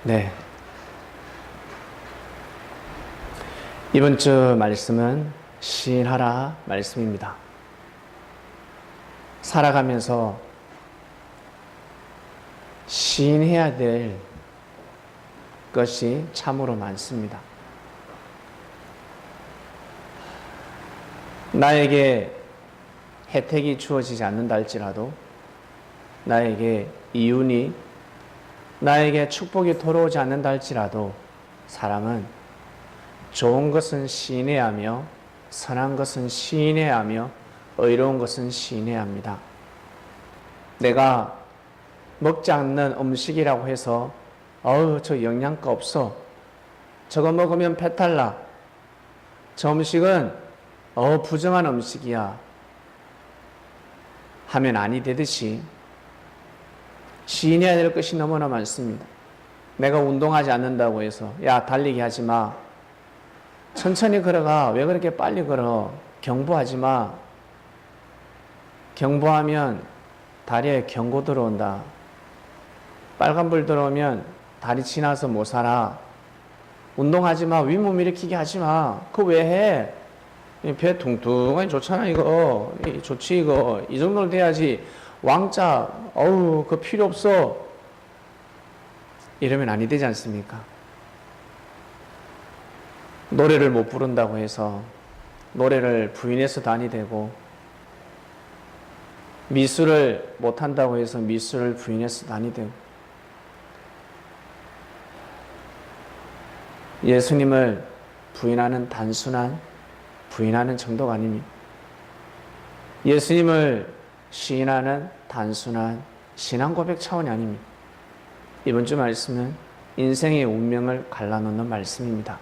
네. 이번 주 말씀은 시인하라 말씀입니다. 살아가면서 시인해야 될 것이 참으로 많습니다. 나에게 혜택이 주어지지 않는다 할지라도, 나에게 이윤이, 나에게 축복이 돌아오지 않는다 할지라도 사람은 좋은 것은 시인해야 하며, 선한 것은 시인해야 하며, 의로운 것은 시인해야 합니다. 내가 먹지 않는 음식이라고 해서 저 영양가 없어, 저거 먹으면 배탈 나, 저 음식은 부정한 음식이야 하면 아니 되듯이 시인해야 될 것이 너무나 많습니다. 내가 운동하지 않는다고 해서 야, 달리기 하지 마, 천천히 걸어가, 왜 그렇게 빨리 걸어, 경보하지 마, 경보하면 다리에 경고 들어온다, 빨간불 들어오면 다리 지나서 못 살아, 운동하지 마, 윗몸 일으키게 하지 마, 그거 왜 해, 배 퉁퉁하니 좋잖아, 이거 좋지, 이거 이 정도는 돼야지, 왕자 그거 필요 없어, 이러면 아니 되지 않습니까? 노래를 못 부른다고 해서 노래를 부인해서도 아니 되고, 미술을 못한다고 해서 미술을 부인해서도 아니 되고, 예수님을 부인하는 단순한 부인하는 정도가 아닙니다. 예수님을 시인하는 단순한 신앙 고백 차원이 아닙니다. 이번 주 말씀은 인생의 운명을 갈라놓는 말씀입니다.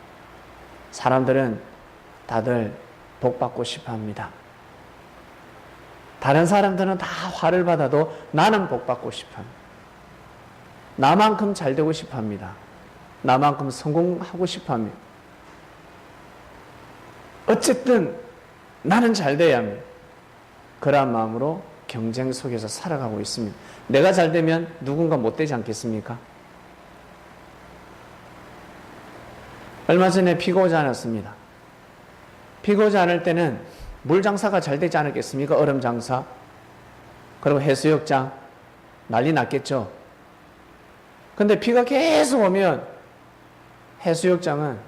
사람들은 다들 복받고 싶어 합니다. 다른 사람들은 다 화를 받아도 나는 복받고 싶어 합니다. 나만큼 잘 되고 싶어 합니다. 나만큼 성공하고 싶어 합니다. 어쨌든 나는 잘 돼야 합니다. 그러한 마음으로 경쟁 속에서 살아가고 있습니다. 내가 잘 되면 누군가 못 되지 않겠습니까? 얼마 전에 비가 오지 않았습니다. 비가 오지 않을 때는 물 장사가 잘 되지 않았겠습니까? 얼음 장사. 그리고 해수욕장 난리 났겠죠. 근데 비가 계속 오면 해수욕장은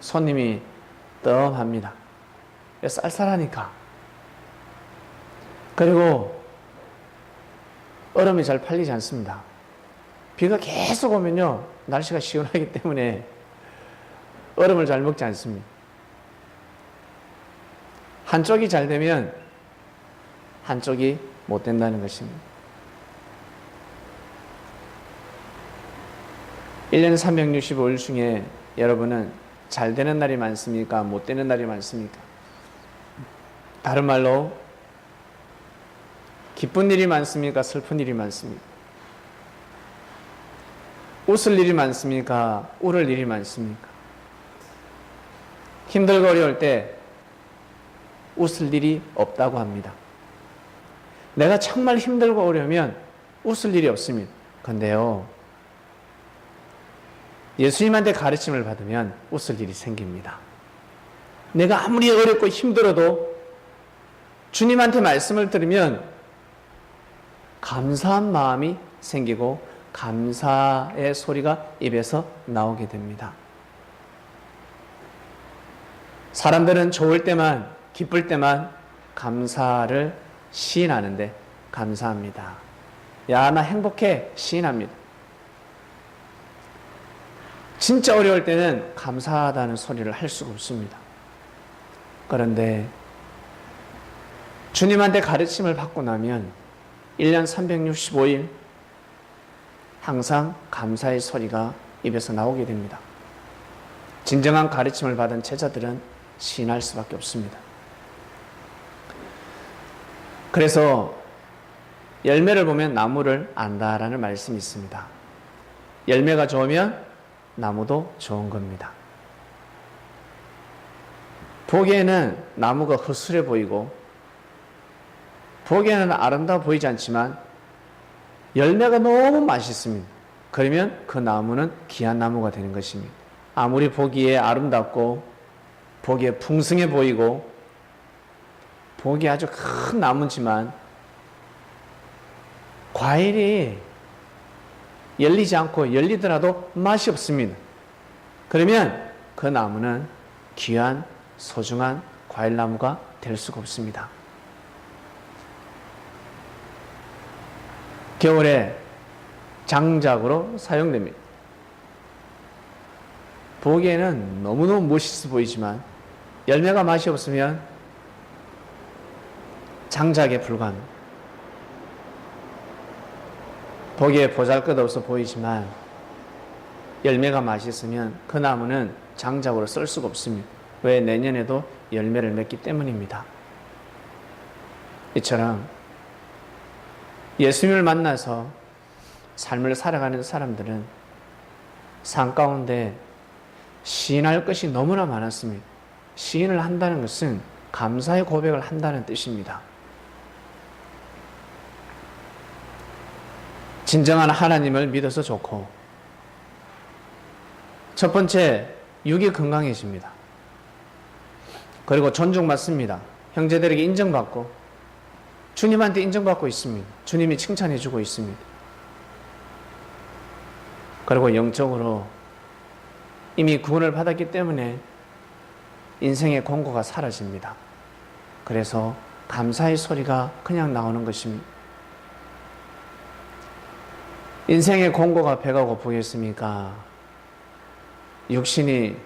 손님이 뜸합니다. 쌀쌀하니까. 그리고 얼음이 잘 팔리지 않습니다. 비가 계속 오면요, 날씨가 시원하기 때문에 얼음을 잘 먹지 않습니다. 한쪽이 잘 되면 한쪽이 못 된다는 것입니다. 1년 365일 중에 여러분은 잘 되는 날이 많습니까? 못 되는 날이 많습니까? 다른 말로 기쁜 일이 많습니까? 슬픈 일이 많습니까? 웃을 일이 많습니까? 울을 일이 많습니까? 힘들고 어려울 때 웃을 일이 없다고 합니다. 내가 정말 힘들고 어려우면 웃을 일이 없습니다. 그런데요, 예수님한테 가르침을 받으면 웃을 일이 생깁니다. 내가 아무리 어렵고 힘들어도 주님한테 말씀을 들으면 감사한 마음이 생기고 감사의 소리가 입에서 나오게 됩니다. 사람들은 좋을 때만, 기쁠 때만 감사를 시인하는데, 감사합니다, 야, 나 행복해, 시인합니다. 진짜 어려울 때는 감사하다는 소리를 할 수가 없습니다. 그런데 주님한테 가르침을 받고 나면 1년 365일 항상 감사의 소리가 입에서 나오게 됩니다. 진정한 가르침을 받은 제자들은 시인할 수밖에 없습니다. 그래서 열매를 보면 나무를 안다라는 말씀이 있습니다. 열매가 좋으면 나무도 좋은 겁니다. 보기에는 나무가 허술해 보이고 보기에는 아름다워 보이지 않지만 열매가 너무 맛있습니다. 그러면 그 나무는 귀한 나무가 되는 것입니다. 아무리 보기에 아름답고 보기에 풍성해 보이고 보기에 아주 큰 나무지만 과일이 열리지 않고 열리더라도 맛이 없습니다. 그러면 그 나무는 귀한 소중한 과일나무가 될 수가 없습니다. 겨울에 장작으로 사용됩니다. 보기에는 너무너무 멋있어 보이지만 열매가 맛이 없으면 장작에 불과합니다. 보기에 보잘것없어 보이지만 열매가 맛있으면 그 나무는 장작으로 쓸 수가 없습니다. 왜? 내년에도 열매를 맺기 때문입니다. 이처럼 예수님을 만나서 삶을 살아가는 사람들은 삶 가운데 시인할 것이 너무나 많았습니다. 시인을 한다는 것은 감사의 고백을 한다는 뜻입니다. 진정한 하나님을 믿어서 좋고, 첫 번째, 육이 건강해집니다. 그리고 존중받습니다. 형제들에게 인정받고 주님한테 인정받고 있습니다. 주님이 칭찬해주고 있습니다. 그리고 영적으로 이미 구원을 받았기 때문에 인생의 공고가 사라집니다. 그래서 감사의 소리가 그냥 나오는 것입니다. 인생의 공고가 배가 고프겠습니까? 육신이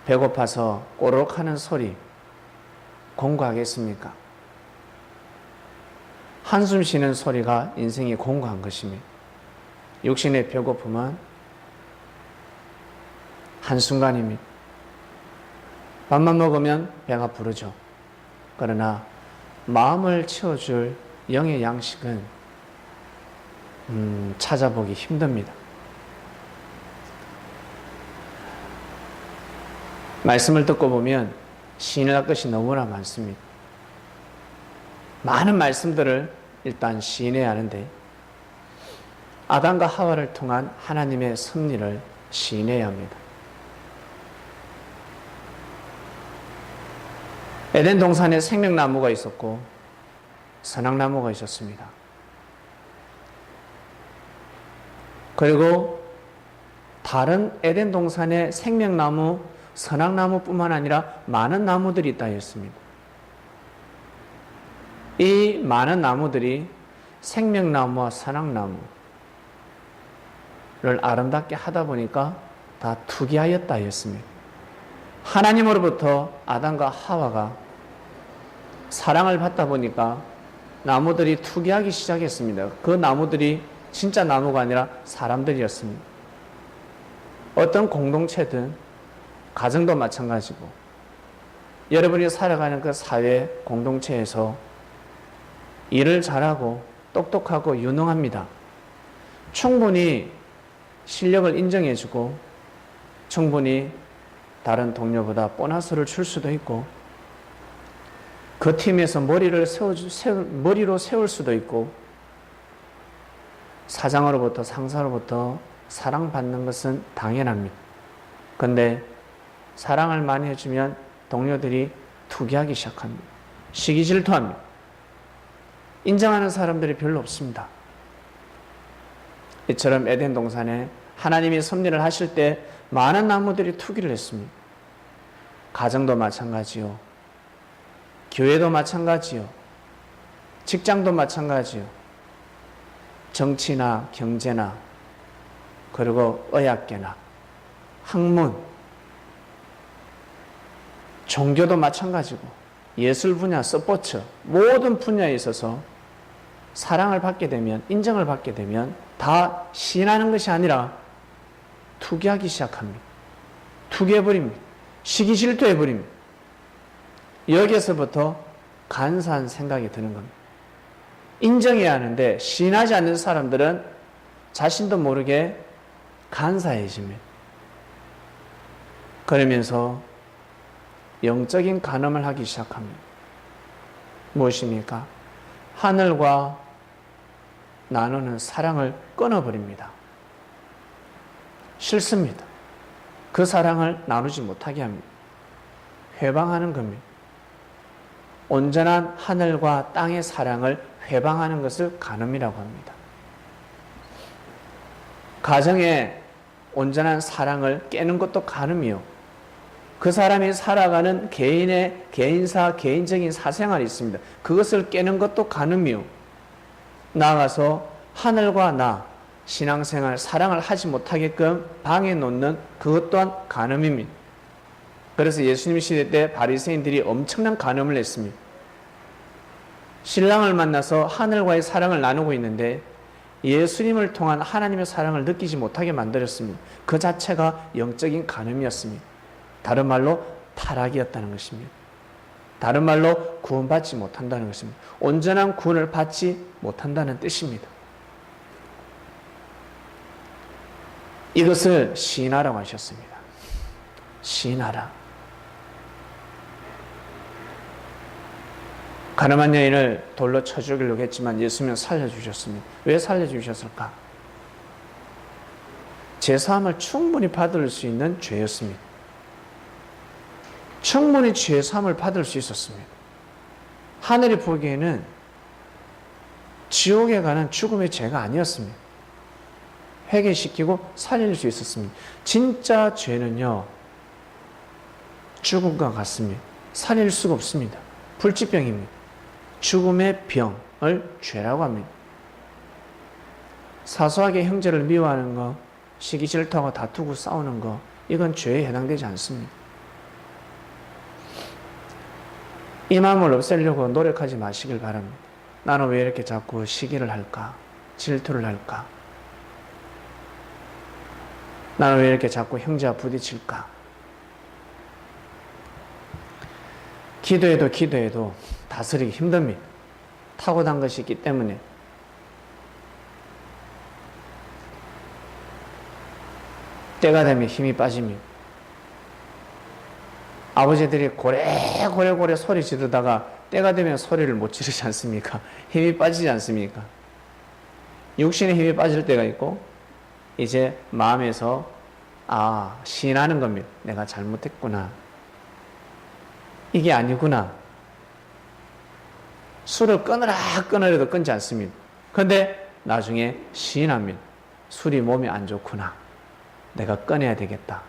배고파서 꼬르륵 하는 소리 공고하겠습니까? 한숨 쉬는 소리가 인생이 공고한 것입니다. 육신의 배고픔은 한순간입니다. 밥만 먹으면 배가 부르죠. 그러나 마음을 채워줄 영의 양식은 찾아보기 힘듭니다. 말씀을 듣고 보면 시인할 것이 너무나 많습니다. 많은 말씀들을 일단 시인해야 하는데 아담과 하와를 통한 하나님의 섭리를 시인해야 합니다. 에덴 동산에 생명나무가 있었고 선악나무가 있었습니다. 그리고 다른 에덴 동산에 생명나무, 선악나무뿐만 아니라 많은 나무들이 있다 했습니다. 이 많은 나무들이 생명나무와 선악나무를 아름답게 하다 보니까 다 투기하였다 했습니다. 하나님으로부터 아담과 하와가 사랑을 받다 보니까 나무들이 투기하기 시작했습니다. 그 나무들이 진짜 나무가 아니라 사람들이었습니다. 어떤 공동체든 가정도 마찬가지고 여러분이 살아가는 그 사회 공동체에서 일을 잘하고 똑똑하고 유능합니다. 충분히 실력을 인정해주고 충분히 다른 동료보다 보너스를 줄 수도 있고 그 팀에서 머리로 세울 수도 있고 사장으로부터 상사로부터 사랑받는 것은 당연합니다. 그런데 사랑을 많이 해주면 동료들이 투기하기 시작합니다. 시기 질투합니다. 인정하는 사람들이 별로 없습니다. 이처럼 에덴 동산에 하나님이 섭리를 하실 때 많은 나무들이 투기를 했습니다. 가정도 마찬가지요. 교회도 마찬가지요. 직장도 마찬가지요. 정치나 경제나 그리고 의학계나 학문, 종교도 마찬가지고 예술 분야, 스포츠 모든 분야에 있어서 사랑을 받게 되면 인정을 받게 되면 다 시인하는 것이 아니라 투기하기 시작합니다. 투기해버립니다. 시기 질투해버립니다. 여기에서부터 간사한 생각이 드는 겁니다. 인정해야 하는데 시인하지 않는 사람들은 자신도 모르게 간사해집니다. 그러면서 영적인 간음을 하기 시작합니다. 무엇입니까? 하늘과 나누는 사랑을 끊어버립니다. 싫습니다. 그 사랑을 나누지 못하게 합니다. 회방하는 겁니다. 온전한 하늘과 땅의 사랑을 회방하는 것을 간음이라고 합니다. 가정에 온전한 사랑을 깨는 것도 간음이요. 그 사람이 살아가는 개인의 개인사, 개인적인 사생활이 있습니다. 그것을 깨는 것도 간음이요. 나아가서 하늘과 나, 신앙생활, 사랑을 하지 못하게끔 방해 놓는 그것 또한 간음입니다. 그래서 예수님 시대 때 바리새인들이 엄청난 간음을 했습니다. 신랑을 만나서 하늘과의 사랑을 나누고 있는데 예수님을 통한 하나님의 사랑을 느끼지 못하게 만들었습니다. 그 자체가 영적인 간음이었습니다. 다른 말로 타락이었다는 것입니다. 다른 말로 구원받지 못한다는 것입니다. 온전한 구원을 받지 못한다는 뜻입니다. 이것을 시인하라고 하셨습니다. 시인하라. 가늠한 여인을 돌로 쳐 죽이려고 했지만 예수님은 살려주셨습니다. 왜 살려주셨을까? 제사함을 충분히 받을 수 있는 죄였습니다. 충분히 죄사함을 받을 수 있었습니다. 하늘이 보기에는 지옥에 가는 죽음의 죄가 아니었습니다. 회개시키고 살릴 수 있었습니다. 진짜 죄는요, 죽음과 같습니다. 살릴 수가 없습니다. 불치병입니다. 죽음의 병을 죄라고 합니다. 사소하게 형제를 미워하는 거, 시기 질투하고 다투고 싸우는 거, 이건 죄에 해당되지 않습니다. 이 마음을 없애려고 노력하지 마시길 바랍니다. 나는 왜 이렇게 자꾸 시기를 할까? 질투를 할까? 나는 왜 이렇게 자꾸 형제와 부딪힐까? 기도해도 다스리기 힘듭니다. 타고난 것이 있기 때문에. 때가 되면 힘이 빠집니다. 아버지들이 고래고래 소리 지르다가 때가 되면 소리를 못 지르지 않습니까? 힘이 빠지지 않습니까? 육신의 힘이 빠질 때가 있고 이제 마음에서 시인하는 겁니다. 내가 잘못했구나. 이게 아니구나. 술을 끊으려도 끊지 않습니다. 그런데 나중에 시인합니다. 술이 몸에 안 좋구나. 내가 끊어야 되겠다.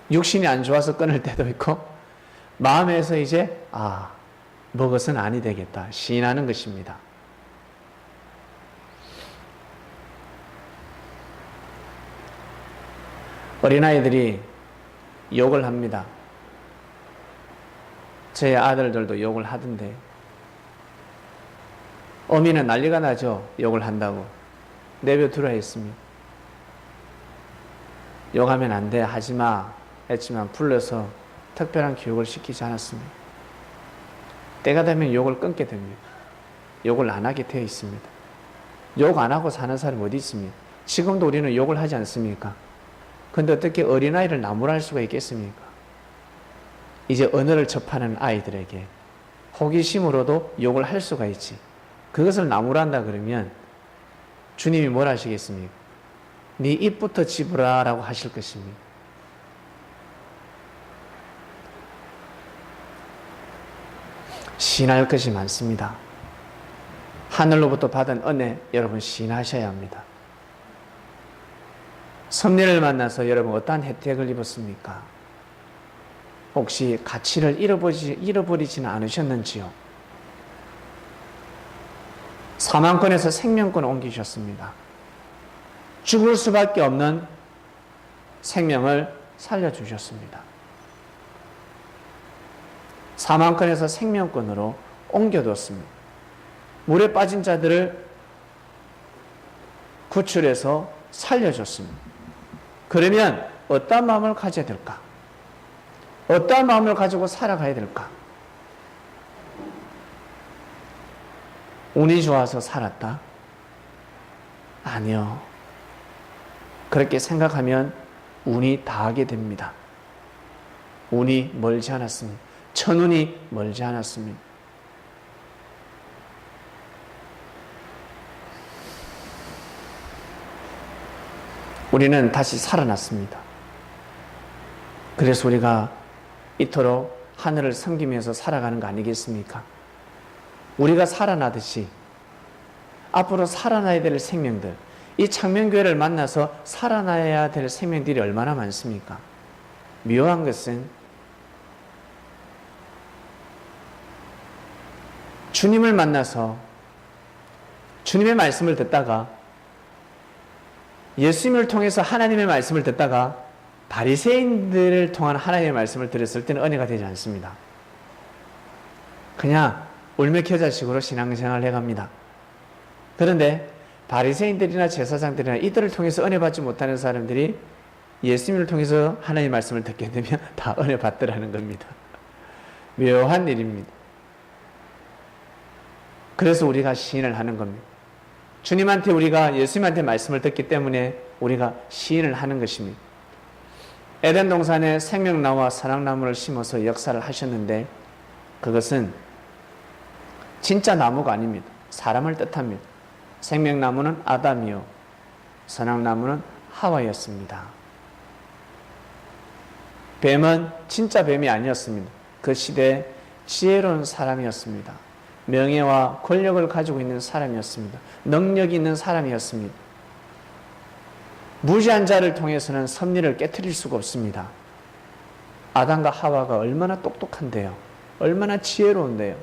육신이 안 좋아서 끊을 때도 있고 마음에서 이제 먹어서는 아니 되겠다. 시인하는 것입니다. 어린아이들이 욕을 합니다. 제 아들들도 욕을 하던데 어미는 난리가 나죠. 욕을 한다고. 내버려두라 했습니다. 욕하면 안 돼, 하지마 했지만 불러서 특별한 교육을 시키지 않았습니다. 때가 되면 욕을 끊게 됩니다. 욕을 안 하게 되어 있습니다. 욕 안 하고 사는 사람이 어디 있습니까? 지금도 우리는 욕을 하지 않습니까? 그런데 어떻게 어린아이를 나무랄 수가 있겠습니까? 이제 언어를 접하는 아이들에게 호기심으로도 욕을 할 수가 있지. 그것을 나무란다 그러면 주님이 뭘 하시겠습니까? 네 입부터 집으라 라고 하실 것입니다. 시인할 것이 많습니다. 하늘로부터 받은 은혜 여러분 시인하셔야 합니다. 섭리를 만나서 여러분 어떠한 혜택을 입었습니까? 혹시 가치를 잃어버리지는 않으셨는지요? 사망권에서 생명권을 옮기셨습니다. 죽을 수밖에 없는 생명을 살려주셨습니다. 사망권에서 생명권으로 옮겨뒀습니다. 물에 빠진 자들을 구출해서 살려줬습니다. 그러면 어떤 마음을 가져야 될까? 어떤 마음을 가지고 살아가야 될까? 운이 좋아서 살았다? 아니요. 그렇게 생각하면 운이 다하게 됩니다. 운이 멀지 않았습니다. 천운이 멀지 않았습니다. 우리는 다시 살아났습니다. 그래서 우리가 이토록 하늘을 섬기면서 살아가는 거 아니겠습니까? 우리가 살아나듯이 앞으로 살아나야 될 생명들, 이 창명교회를 만나서 살아나야 될 생명들이 얼마나 많습니까? 묘한 것은 주님을 만나서 주님의 말씀을 듣다가 예수님을 통해서 하나님의 말씀을 듣다가 바리새인들을 통한 하나님의 말씀을 들었을 때는 은혜가 되지 않습니다. 그냥 울며켜자식으로 신앙생활을 해갑니다. 그런데 바리새인들이나 제사장들이나 이들을 통해서 은혜 받지 못하는 사람들이 예수님을 통해서 하나님의 말씀을 듣게 되면 다 은혜 받더라는 겁니다. 묘한 일입니다. 그래서 우리가 시인을 하는 겁니다. 주님한테 우리가 예수님한테 말씀을 듣기 때문에 우리가 시인을 하는 것입니다. 에덴 동산에 생명나무와 선악나무를 심어서 역사를 하셨는데 그것은 진짜 나무가 아닙니다. 사람을 뜻합니다. 생명나무는 아담이요 선악나무는 하와였습니다. 뱀은 진짜 뱀이 아니었습니다. 그 시대에 지혜로운 사람이었습니다. 명예와 권력을 가지고 있는 사람이었습니다. 능력이 있는 사람이었습니다. 무지한 자를 통해서는 섭리를 깨트릴 수가 없습니다. 아담과 하와가 얼마나 똑똑한데요. 얼마나 지혜로운데요.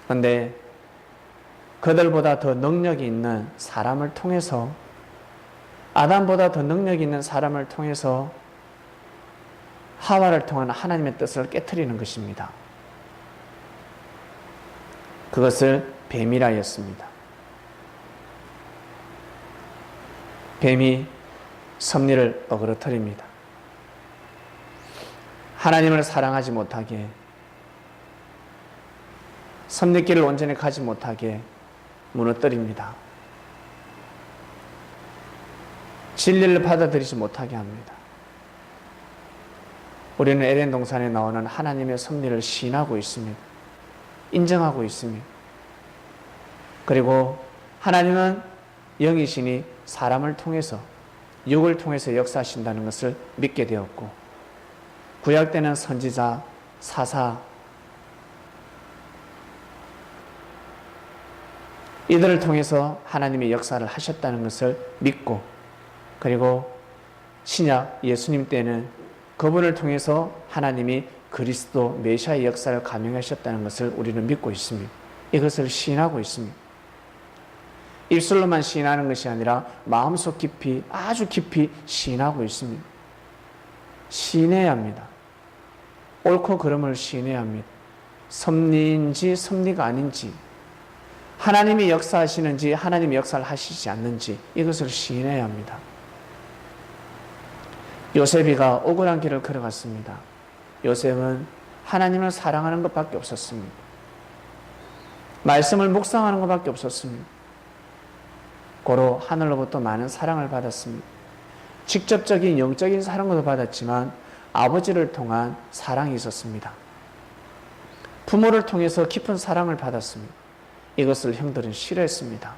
그런데 그들보다 더 능력이 있는 사람을 통해서 아담보다 더 능력이 있는 사람을 통해서 하와를 통한 하나님의 뜻을 깨트리는 것입니다. 그것을 뱀이라 했습니다. 뱀이 섭리를 어그러뜨립니다. 하나님을 사랑하지 못하게, 섭리길을 온전히 가지 못하게 무너뜨립니다. 진리를 받아들이지 못하게 합니다. 우리는 에덴 동산에 나오는 하나님의 섭리를 시인하고 있습니다. 인정하고 있습니다. 그리고 하나님은 영이시니 사람을 통해서, 육을 통해서 역사하신다는 것을 믿게 되었고, 구약 때는 선지자, 사사, 이들을 통해서 하나님의 역사를 하셨다는 것을 믿고, 그리고 신약 예수님 때는 그분을 통해서 하나님이 그리스도 메시아의 역사를 감행하셨다는 것을 우리는 믿고 있습니다. 이것을 시인하고 있습니다. 입술로만 시인하는 것이 아니라 마음속 깊이, 아주 깊이 시인하고 있습니다. 시인해야 합니다. 옳고 그름을 시인해야 합니다. 섭리인지 섭리가 아닌지, 하나님이 역사하시는지 하나님이 역사를 하시지 않는지, 이것을 시인해야 합니다. 요셉이가 억울한 길을 걸어갔습니다. 요셉은 하나님을 사랑하는 것밖에 없었습니다. 말씀을 묵상하는 것밖에 없었습니다. 고로 하늘로부터 많은 사랑을 받았습니다. 직접적인 영적인 사랑도 받았지만 아버지를 통한 사랑이 있었습니다. 부모를 통해서 깊은 사랑을 받았습니다. 이것을 형들은 싫어했습니다.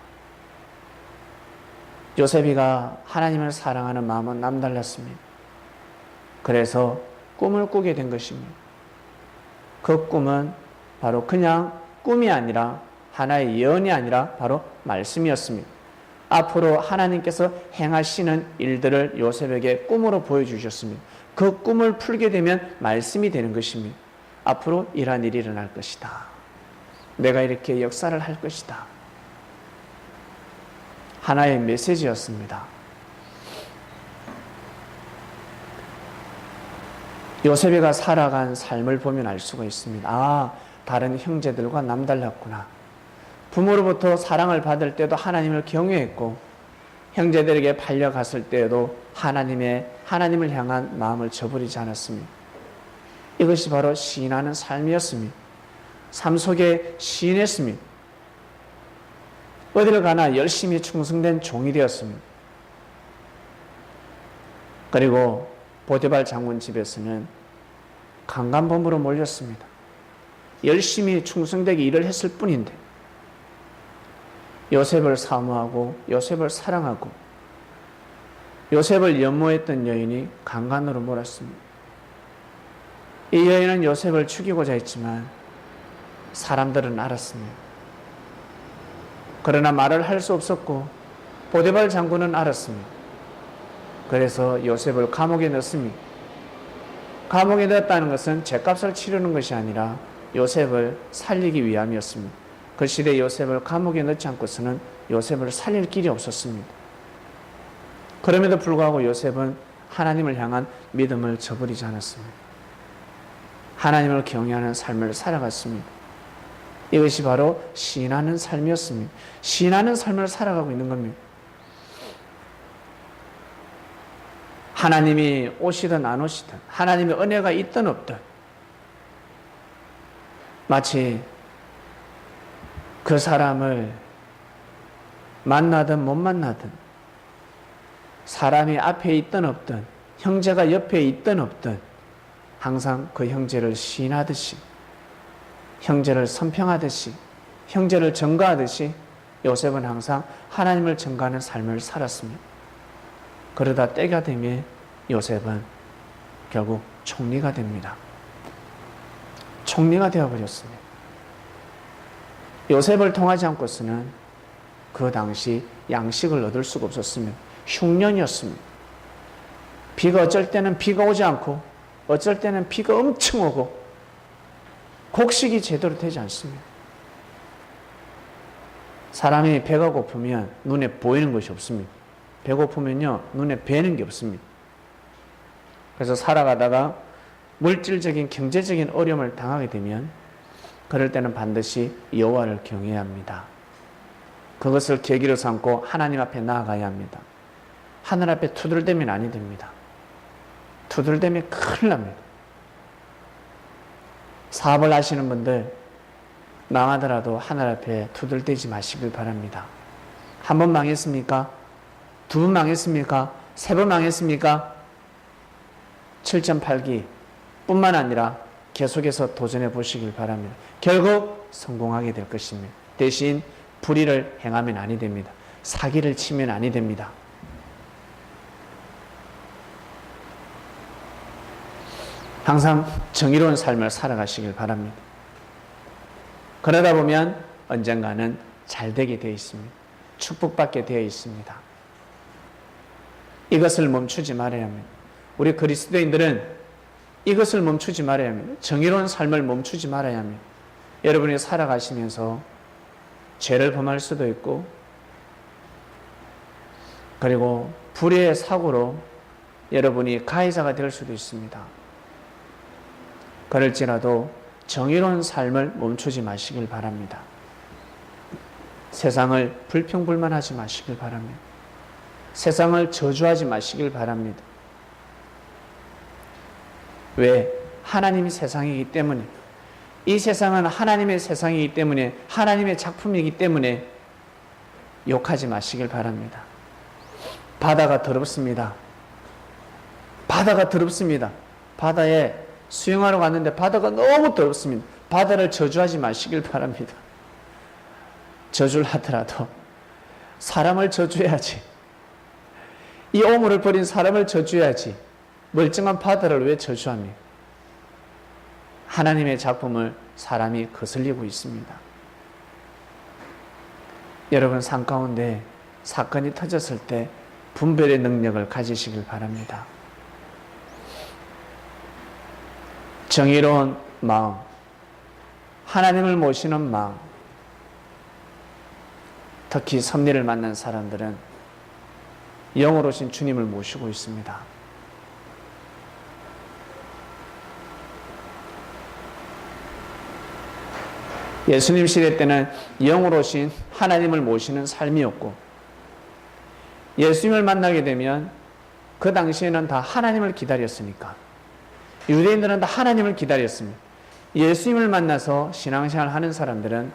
요셉이가 하나님을 사랑하는 마음은 남달랐습니다. 그래서 꿈을 꾸게 된 것입니다. 그 꿈은 바로 그냥 꿈이 아니라 하나의 예언이 아니라 바로 말씀이었습니다. 앞으로 하나님께서 행하시는 일들을 요셉에게 꿈으로 보여주셨습니다. 그 꿈을 풀게 되면 말씀이 되는 것입니다. 앞으로 이러한 일이 일어날 것이다. 내가 이렇게 역사를 할 것이다. 하나의 메시지였습니다. 요셉이가 살아간 삶을 보면 알 수가 있습니다. 아, 다른 형제들과 남달랐구나. 부모로부터 사랑을 받을 때도 하나님을 경외했고, 형제들에게 팔려갔을 때에도 하나님을 향한 마음을 저버리지 않았습니다. 이것이 바로 시인하는 삶이었습니다. 삶 속에 시인했습니다. 어디를 가나 열심히 충성된 종이 되었습니다. 그리고 보디발 장군 집에서는 강간범으로 몰렸습니다. 열심히 충성되게 일을 했을 뿐인데 요셉을 사모하고 요셉을 사랑하고 요셉을 연모했던 여인이 강간으로 몰았습니다. 이 여인은 요셉을 죽이고자 했지만 사람들은 알았습니다. 그러나 말을 할 수 없었고 보디발 장군은 알았습니다. 그래서 요셉을 감옥에 넣습니다. 감옥에 넣었다는 것은 죗값을 치르는 것이 아니라 요셉을 살리기 위함이었습니다. 그 시대에 요셉을 감옥에 넣지 않고서는 요셉을 살릴 길이 없었습니다. 그럼에도 불구하고 요셉은 하나님을 향한 믿음을 저버리지 않았습니다. 하나님을 경외하는 삶을 살아갔습니다. 이것이 바로 신하는 삶이었습니다. 신하는 삶을 살아가고 있는 겁니다. 하나님이 오시든 안 오시든, 하나님의 은혜가 있든 없든, 마치 그 사람을 만나든 못 만나든, 사람이 앞에 있든 없든, 형제가 옆에 있든 없든, 항상 그 형제를 시인하듯이, 형제를 선평하듯이, 형제를 증거하듯이 요셉은 항상 하나님을 증거하는 삶을 살았습니다. 그러다 때가 되면 요셉은 결국 총리가 됩니다. 총리가 되어버렸습니다. 요셉을 통하지 않고서는 그 당시 양식을 얻을 수가 없었습니다. 흉년이었습니다. 비가 어쩔 때는 비가 오지 않고 어쩔 때는 비가 엄청 오고 곡식이 제대로 되지 않습니다. 사람이 배가 고프면 눈에 보이는 것이 없습니다. 배고프면요 눈에 뵈는 게 없습니다. 그래서 살아가다가 물질적인 경제적인 어려움을 당하게 되면 그럴 때는 반드시 여호와를 경외해야 합니다. 그것을 계기로 삼고 하나님 앞에 나아가야 합니다. 하늘 앞에 투덜대면 아니 됩니다. 투덜대면 큰일 납니다. 사업을 하시는 분들 망하더라도 하늘 앞에 투덜대지 마시길 바랍니다. 한 번 망했습니까? 두 번 망했습니까? 세 번 망했습니까? 7.8기 뿐만 아니라 계속해서 도전해 보시길 바랍니다. 결국 성공하게 될 것입니다. 대신 불의를 행하면 아니 됩니다. 사기를 치면 아니 됩니다. 항상 정의로운 삶을 살아가시길 바랍니다. 그러다 보면 언젠가는 잘 되게 되어 있습니다. 축복받게 되어 있습니다. 이것을 멈추지 말아야 합니다. 우리 그리스도인들은 이것을 멈추지 말아야 합니다. 정의로운 삶을 멈추지 말아야 합니다. 여러분이 살아가시면서 죄를 범할 수도 있고 그리고 불의의 사고로 여러분이 가해자가 될 수도 있습니다. 그럴지라도 정의로운 삶을 멈추지 마시길 바랍니다. 세상을 불평불만하지 마시길 바랍니다. 세상을 저주하지 마시길 바랍니다. 왜? 하나님이 세상이기 때문에, 이 세상은 하나님의 세상이기 때문에, 하나님의 작품이기 때문에 욕하지 마시길 바랍니다. 바다가 더럽습니다. 바다가 더럽습니다. 바다에 수영하러 갔는데 바다가 너무 더럽습니다. 바다를 저주하지 마시길 바랍니다. 저주를 하더라도 사람을 저주해야지. 이 오물을 버린 사람을 저주해야지. 멀쩡한 바다를 왜 저주합니까? 하나님의 작품을 사람이 거슬리고 있습니다. 여러분 삶 가운데 사건이 터졌을 때 분별의 능력을 가지시길 바랍니다. 정의로운 마음, 하나님을 모시는 마음, 특히 섭리를 만난 사람들은 영으로 오신 주님을 모시고 있습니다. 예수님 시대 때는 영으로 오신 하나님을 모시는 삶이었고 예수님을 만나게 되면 그 당시에는 다 하나님을 기다렸으니까 유대인들은 다 하나님을 기다렸습니다. 예수님을 만나서 신앙생활 하는 사람들은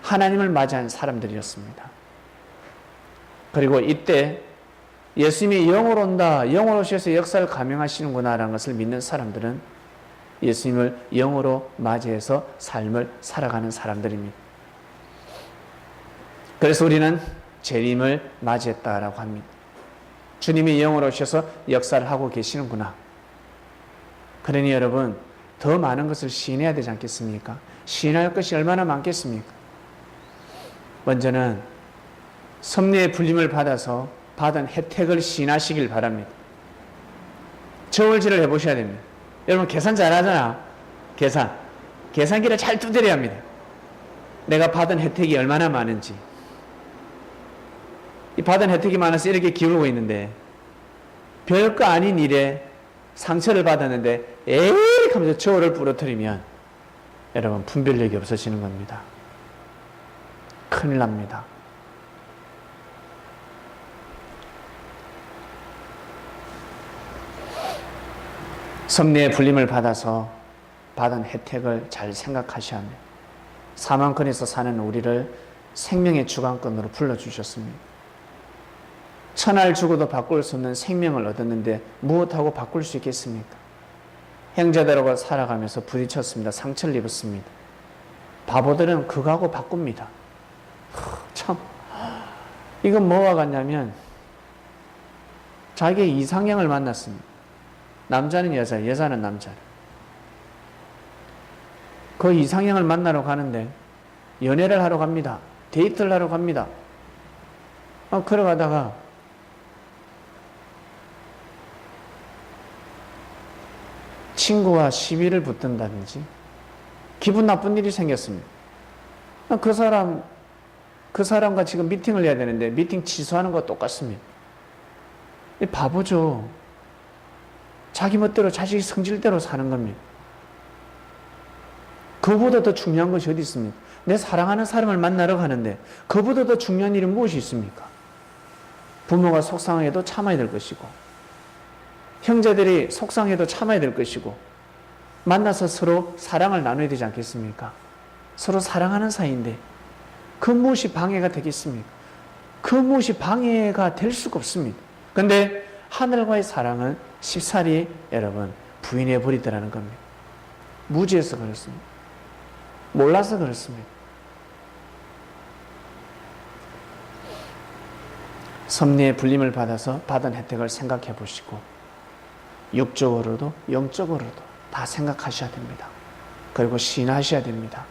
하나님을 맞이한 사람들이었습니다. 그리고 이때 예수님이 영으로 온다, 영으로 오셔서 역사를 감행하시는구나 라는 것을 믿는 사람들은 예수님을 영으로 맞이해서 삶을 살아가는 사람들입니다. 그래서 우리는 재림을 맞이했다라고 합니다. 주님이 영으로 오셔서 역사를 하고 계시는구나. 그러니 여러분, 더 많은 것을 시인해야 되지 않겠습니까? 시인할 것이 얼마나 많겠습니까? 먼저는 섭리의 불림을 받아서 받은 혜택을 시인하시길 바랍니다. 저울질을 해보셔야 됩니다. 여러분 계산 잘하잖아. 계산기를 잘 두드려야 합니다. 내가 받은 혜택이 얼마나 많은지. 이 받은 혜택이 많아서 이렇게 기울고 있는데 별거 아닌 일에 상처를 받았는데 에이 하면서 저울을 부러뜨리면 여러분 분별력이 없어지는 겁니다. 큰일 납니다. 섭리의 불림을 받아서 받은 혜택을 잘 생각하셔야 합니다. 사망권에서 사는 우리를 생명의 주관권으로 불러주셨습니다. 천할 주고도 바꿀 수 없는 생명을 얻었는데 무엇하고 바꿀 수 있겠습니까? 형제들하고 살아가면서 부딪혔습니다. 상처를 입었습니다. 바보들은 그거하고 바꿉니다. 참 이건 뭐와 같냐면 자기의 이상형을 만났습니다. 남자는 여자, 여자는 남자. 그 이상형을 만나러 가는데 연애를 하러 갑니다. 데이트를 하러 갑니다. 걸어가다가 친구와 시비를 붙든다든지 기분 나쁜 일이 생겼습니다. 그 사람과 지금 미팅을 해야 되는데 미팅 취소하는 거 똑같습니다. 바보죠. 자기 멋대로 자기 성질대로 사는 겁니다. 그보다 더 중요한 것이 어디 있습니까? 내 사랑하는 사람을 만나러 가는데 그보다 더 중요한 일은 무엇이 있습니까? 부모가 속상해도 참아야 될 것이고 형제들이 속상해도 참아야 될 것이고 만나서 서로 사랑을 나눠야 되지 않겠습니까? 서로 사랑하는 사이인데 그 무엇이 방해가 되겠습니까? 그 무엇이 방해가 될 수가 없습니다. 그런데 하늘과의 사랑은 쉽사리 여러분 부인해 버리더라는 겁니다. 무지해서 그렇습니다. 몰라서 그렇습니다. 섭리의 불림을 받아서 받은 혜택을 생각해 보시고 육적으로도 영적으로도 다 생각하셔야 됩니다. 그리고 시인하셔야 됩니다.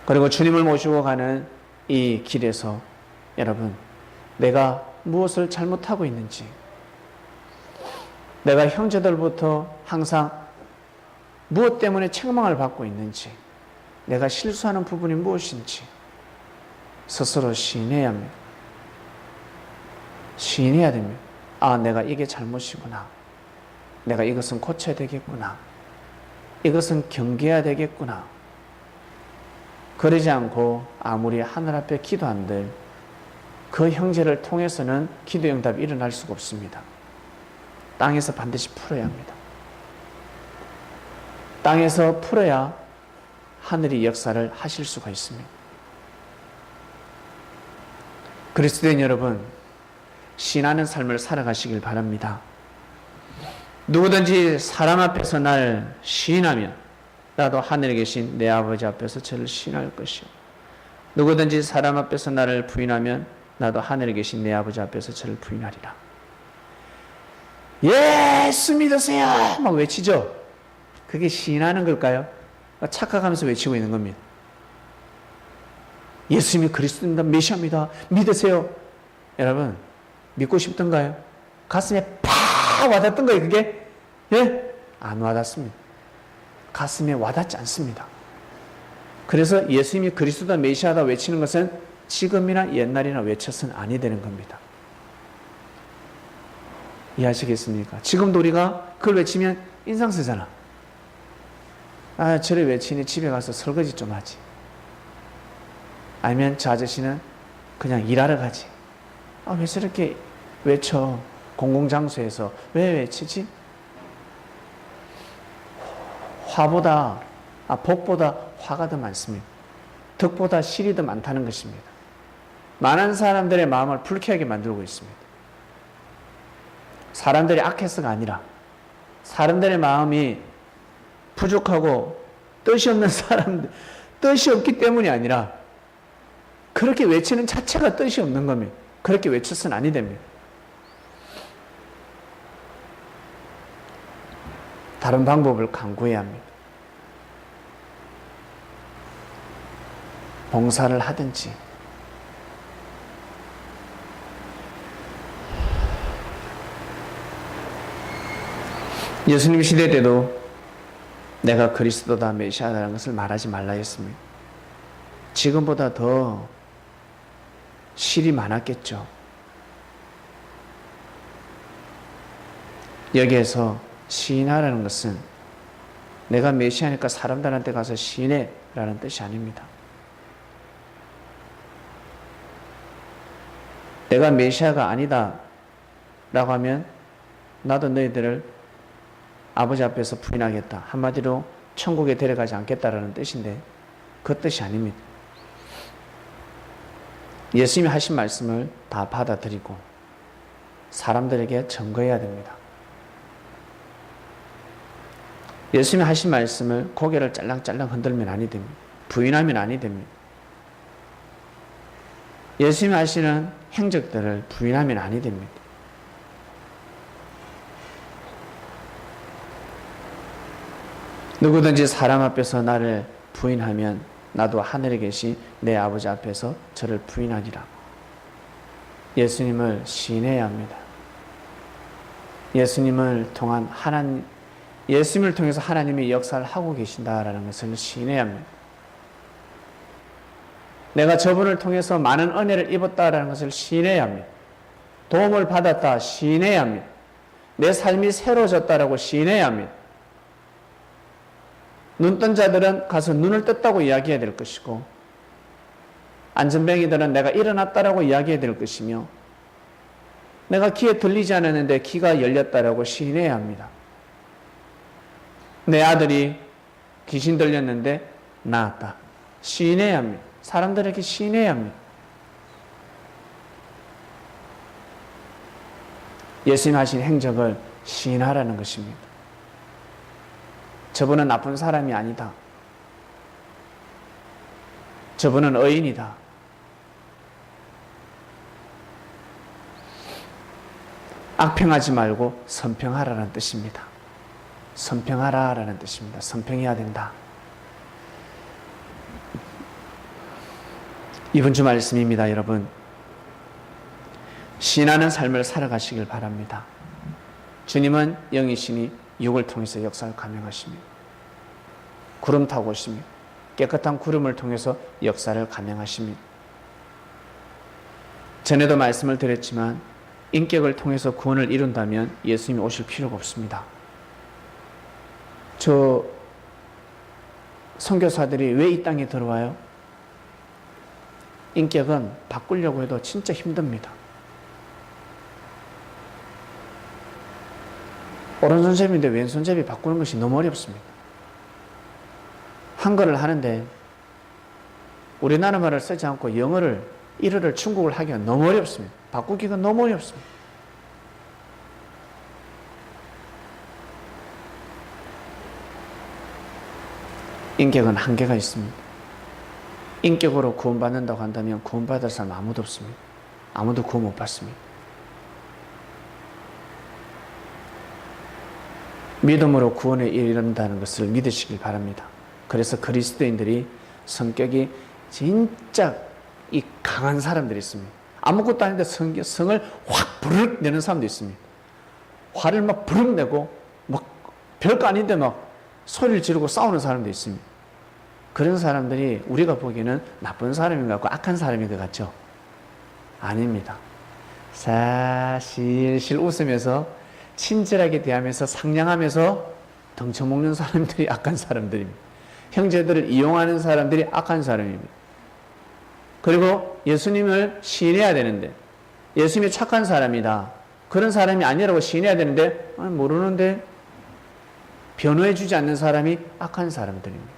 그리고 주님을 모시고 가는 이 길에서 여러분 내가 무엇을 잘못하고 있는지, 내가 형제들부터 항상 무엇 때문에 책망을 받고 있는지, 내가 실수하는 부분이 무엇인지 스스로 시인해야 합니다. 시인해야 됩니다. 아, 내가 이게 잘못이구나. 내가 이것은 고쳐야 되겠구나. 이것은 경계해야 되겠구나. 그러지 않고 아무리 하늘 앞에 기도한들 그 형제를 통해서는 기도 응답이 일어날 수가 없습니다. 땅에서 반드시 풀어야 합니다. 땅에서 풀어야 하늘이 역사를 하실 수가 있습니다. 그리스도인 여러분, 신하는 삶을 살아가시길 바랍니다. 누구든지 사람 앞에서 날 시인하면 나도 하늘에 계신 내 아버지 앞에서 저를 시인할 것이요. 누구든지 사람 앞에서 나를 부인하면 나도 하늘에 계신 내 아버지 앞에서 저를 부인하리라. 예수 믿으세요! 막 외치죠? 그게 시인하는 걸까요? 착각하면서 외치고 있는 겁니다. 예수님이 그리스도입니다. 메시아입니다. 믿으세요. 여러분, 믿고 싶던가요? 가슴에 팍 와닿던 거예요, 그게? 예? 안 와닿습니다. 가슴에 와닿지 않습니다. 그래서 예수님이 그리스도다 메시아다 외치는 것은 지금이나 옛날이나 외쳐서는 아니 되는 겁니다. 이해하시겠습니까? 지금도 우리가 그걸 외치면 인상 쓰잖아. 아, 저래 외치니 집에 가서 설거지 좀 하지. 아니면 저 아저씨는 그냥 일하러 가지. 아, 왜 저렇게 외쳐? 공공장소에서 왜 외치지? 복보다 화가 더 많습니다. 덕보다 실이 더 많다는 것입니다. 많은 사람들의 마음을 불쾌하게 만들고 있습니다. 사람들이 악해서가 아니라 사람들의 마음이 부족하고 뜻이 없는 사람들, 뜻이 없기 때문이 아니라 그렇게 외치는 자체가 뜻이 없는 겁니다. 그렇게 외쳐서는 아니 됩니다. 다른 방법을 강구해야 합니다. 봉사를 하든지, 예수님 시대 때도 내가 그리스도다 메시아라는 것을 말하지 말라 했습니다. 지금보다 더 실이 많았겠죠. 여기에서 시인하라는 것은 내가 메시아니까 사람들한테 가서 시인해라는 뜻이 아닙니다. 내가 메시아가 아니다 라고 하면 나도 너희들을 아버지 앞에서 부인하겠다. 한마디로 천국에 데려가지 않겠다라는 뜻인데 그 뜻이 아닙니다. 예수님이 하신 말씀을 다 받아들이고 사람들에게 증거해야 됩니다. 예수님이 하신 말씀을 고개를 짤랑짤랑 흔들면 아니 됩니다. 부인하면 아니 됩니다. 예수님이 하시는 행적들을 부인하면 아니 됩니다. 누구든지 사람 앞에서 나를 부인하면 나도 하늘에 계신 내 아버지 앞에서 저를 부인하리라. 예수님을 시인해야 합니다. 예수님을 통해서 하나님이 역사를 하고 계신다라는 것을 시인해야 합니다. 내가 저분을 통해서 많은 은혜를 입었다라는 것을 시인해야 합니다. 도움을 받았다 시인해야 합니다. 내 삶이 새로워졌다라고 시인해야 합니다. 눈 뜬 자들은 가서 눈을 떴다고 이야기해야 될 것이고, 안전뱅이들은 내가 일어났다라고 이야기해야 될 것이며, 내가 귀에 들리지 않았는데 귀가 열렸다라고 시인해야 합니다. 내 아들이 귀신 들렸는데 나았다. 시인해야 합니다. 사람들에게 시인해야 합니다. 예수님 하신 행적을 시인하라는 것입니다. 저분은 나쁜 사람이 아니다. 저분은 의인이다. 악평하지 말고 선평하라는 뜻입니다. 선평하라라는 뜻입니다. 선평해야 된다. 이번 주 말씀입니다, 여러분. 신하는 삶을 살아가시길 바랍니다. 주님은 영이시니 육을 통해서 역사를 감행하십니다. 구름 타고 오십니다. 깨끗한 구름을 통해서 역사를 감행하십니다. 전에도 말씀을 드렸지만 인격을 통해서 구원을 이룬다면 예수님이 오실 필요가 없습니다. 저 선교사들이 왜 이 땅에 들어와요? 인격은 바꾸려고 해도 진짜 힘듭니다. 오른손잡이인데 왼손잡이 바꾸는 것이 너무 어렵습니다. 한글을 하는데 우리나라 말을 쓰지 않고 일어를 중국을 하기가 너무 어렵습니다. 바꾸기가 너무 어렵습니다. 인격은 한계가 있습니다. 인격으로 구원받는다고 한다면 구원받을 사람 아무도 없습니다. 아무도 구원 못 받습니다. 믿음으로 구원에 이른다는 것을 믿으시길 바랍니다. 그래서 그리스도인들이 성격이 진짜 이 강한 사람들이 있습니다. 아무것도 아닌데 성을 확 부르륵 내는 사람도 있습니다. 화를 막 부르륵 내고 막 별거 아닌데 막 소리를 지르고 싸우는 사람도 있습니다. 그런 사람들이 우리가 보기에는 나쁜 사람인 것 같고 악한 사람인 것 같죠? 아닙니다. 실실 웃으면서 친절하게 대하면서 상냥하면서 덩쳐먹는 사람들이 악한 사람들입니다. 형제들을 이용하는 사람들이 악한 사람입니다. 그리고 예수님을 시인해야 되는데 예수님이 착한 사람이다. 그런 사람이 아니라고 시인해야 되는데 모르는데 변호해주지 않는 사람이 악한 사람들입니다.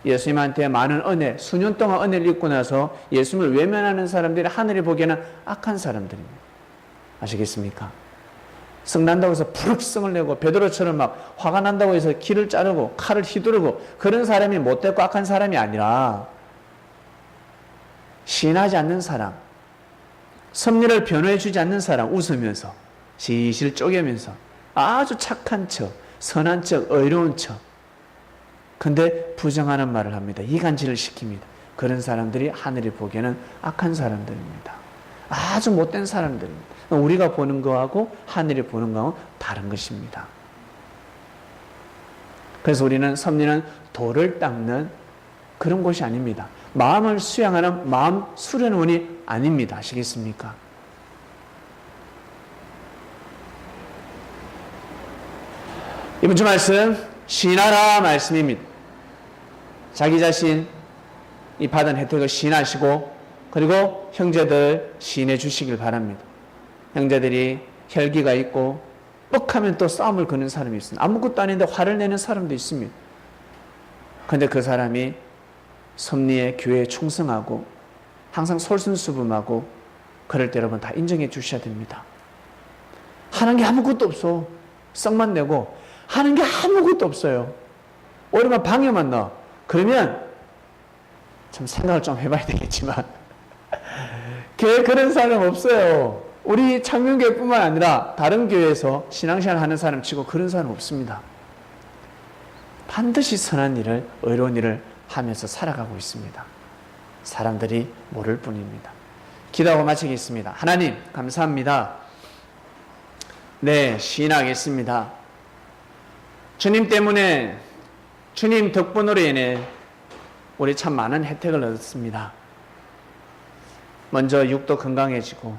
예수님한테 많은 은혜, 수년 동안 은혜를 입고 나서 예수님을 외면하는 사람들이 하늘이 보기에는 악한 사람들입니다. 아시겠습니까? 성난다고 해서 부르륵 성을 내고 베드로처럼 막 화가 난다고 해서 길을 자르고 칼을 휘두르고 그런 사람이 못됐고 악한 사람이 아니라 시인하지 않는 사람, 섭리를 변호해 주지 않는 사람, 웃으면서 시실 쪼개면서 아주 착한 척, 선한 척, 의로운 척. 근데 부정하는 말을 합니다. 이간질을 시킵니다. 그런 사람들이 하늘이 보기에는 악한 사람들입니다. 아주 못된 사람들입니다. 우리가 보는 거하고 하늘이 보는 거하고 다른 것입니다. 그래서 우리는 섭리는 돌을 닦는 그런 곳이 아닙니다. 마음을 수양하는 마음 수련원이 아닙니다. 아시겠습니까? 이번 주 말씀 시인하라 말씀입니다. 자기 자신이 받은 혜택을 시인하시고 그리고 형제들 시인해 주시길 바랍니다. 형제들이 혈기가 있고 뻑하면 또 싸움을 거는 사람이 있습니다. 아무것도 아닌데 화를 내는 사람도 있습니다. 그런데 그 사람이 섭리의 교회에 충성하고 항상 솔선수범하고 그럴 때 여러분 다 인정해 주셔야 됩니다. 하는 게 아무것도 없어. 썩만 내고 하는 게 아무것도 없어요. 오히려 방해만 넣어. 그러면 참 생각을 좀 해봐야 되겠지만 교회 그런 사람 없어요. 우리 창명교회뿐만 아니라 다른 교회에서 신앙생활 하는 사람 치고 그런 사람 없습니다. 반드시 선한 일을, 의로운 일을 하면서 살아가고 있습니다. 사람들이 모를 뿐입니다. 기도하고 마치겠습니다. 하나님 감사합니다. 네, 시인하겠습니다. 주님 때문에, 주님 덕분으로 인해 우리 참 많은 혜택을 얻었습니다. 먼저 육도 건강해지고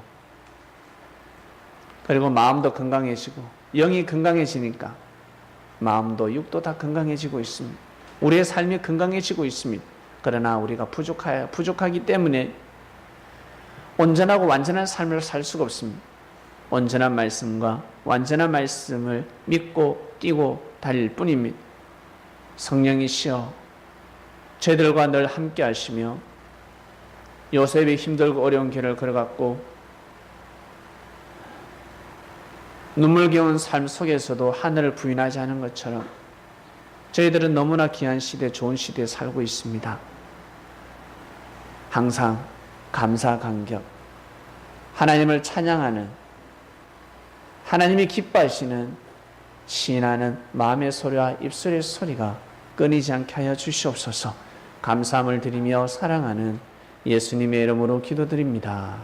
그리고 마음도 건강해지고 영이 건강해지니까 마음도 육도 다 건강해지고 있습니다. 우리의 삶이 건강해지고 있습니다. 그러나 우리가 부족하기 때문에 온전하고 완전한 삶을 살 수가 없습니다. 온전한 말씀과 완전한 말씀을 믿고 뛰고 달릴 뿐입니다. 성령이시여 저희들과 늘 함께 하시며 요셉이 힘들고 어려운 길을 걸어갔고 눈물겨운 삶 속에서도 하늘을 부인하지 않은 것처럼 저희들은 너무나 귀한 시대, 좋은 시대에 살고 있습니다. 항상 감사, 감격, 하나님을 찬양하는, 하나님이 기뻐하시는 시인하는 마음의 소리와 입술의 소리가 끊이지 않게 하여 주시옵소서. 감사함을 드리며 사랑하는 예수님의 이름으로 기도드립니다.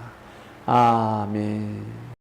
아멘.